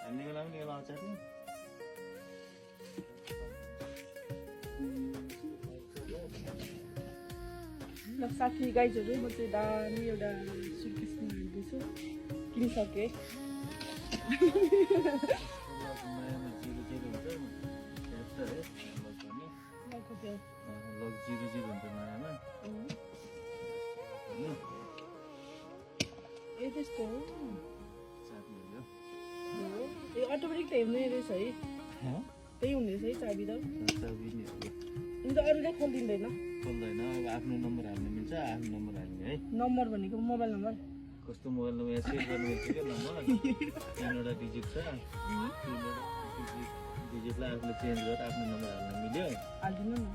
हाल्ने बेला पनि यसलाई अचार नि साथी गाइजहरू म चाहिँ दामी एउटा सुटकेस हाल्दैछु किनिसकेँ नयाँमा जिरो जिरो हुन्छ ट्याक्टर है लग जिरो जिरो हुन्छ नयाँमा ए त्यस्तो हो चाबी हो ए अटोमेटिक त हुने रहेछ है त्यही हुने रहेछ है चाबी त चाबी नि अन्त अरूले खोलिदिँदैन खोल्दैन अब आफ्नो नम्बर हाल्नु मिल्छ आफ्नो नम्बर हाल्ने है नम्बर भनेको मोबाइल नम्बर कस्तो मोबाइल नम्बर यहाँ सेभ गर्नु मिल्छ क्या नम्बर तिनवटा डिजिट छ डिजिटलाई आफूले चेन्ज गरेर आफ्नो नम्बर हाल्न मिल्यो हालिदिनु न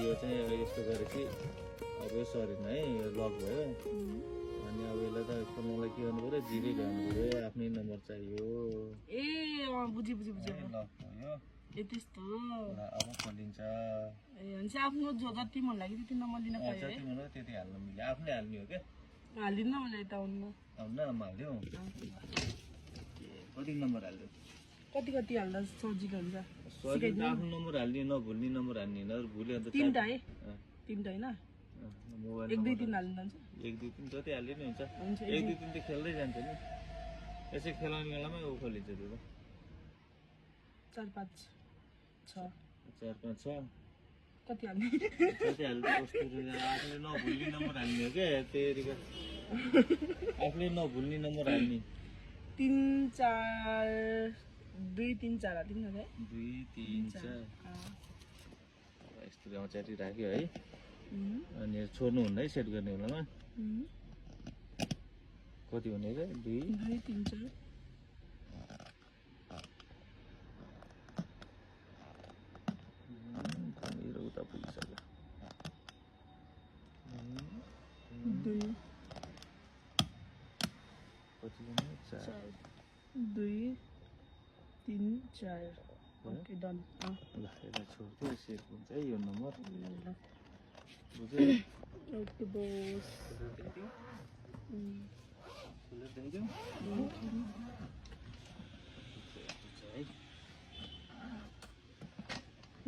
यो चाहिँ यस्तो गरेपछि अब यो सरीमा है यो लक भयो अनि अब यसलाई त खोल्नलाई के गर्नु पऱ्यो जिरै ल्याउनु पऱ्यो आफ्नै नम्बर चाहियो ए बुझी बुझी बुझी लक भयो ए त्यस्तो अब खोलिन्छ ए हुन्छ आफ्नो जो जति मन लाग्यो त्यति नम्बर दिन पायो है जति मन त्यति हाल्नु मिल्यो आफूले हाल्ने हो क्या हालिदिनु न मलाई यता आउनु आउनु न हाल्यो कति नम्बर हाल्यो कति कति हाल्दा सजिलो हुन्छ सजिलो आफ्नो नम्बर हाल्ने नभुल्ने नम्बर हाल्ने भुल्यो अन्त तिनवटा है तिनवटा होइन मोबाइल 1 2 3 हाल्नु जान्छ 1 2 3 जति हाल्यो नि हुन्छ हुन्छ 1 2 3 त खेल्दै जान्छ नि यसै खेलाउने बेलामै ऊ खोलिन्छ त्यो त 4 5 6 4 5 6 कति हाल्ने जति हाल्दा कस्तो आफूले नभुल्ने नम्बर हाल्ने हो क्या त्यहीको आफूले नभुल्ने नम्बर हाल्ने 3 4 2 3 4 हाल्दिनु न है 2 3 4 यस्तो अचारी राख्यो है अनि छोड्नु हुँदा है सेट गर्ने बेलामा कति हुने रे 2 3 4 मेरो उता पुगिसक्यो 2 कति हुने 4 2 3 4 ओके डन ल यसलाई छोड्दै सेट हुन्छ है यो नम्बर बुझ्यो ओके बोस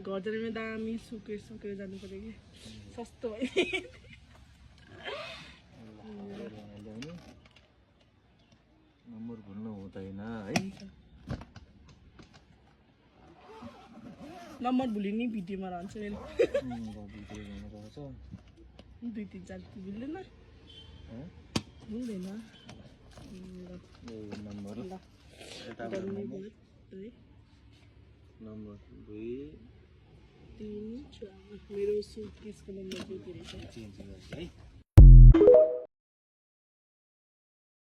घर जाने दामी सुकेर जानु पर्यो कि सस्तो भयो नम्बर भुल्नु हुँदैन है नम्बर भुलिने भिडियोमा रहन्छ नि रहेछ 2 3 4 भुल्दैन भुल्दैन नम्बर ल नम्बर 2 3 4 मेरो सुटकेसको नम्बर चाहिँ के रहेछ चेन्ज गर्छ है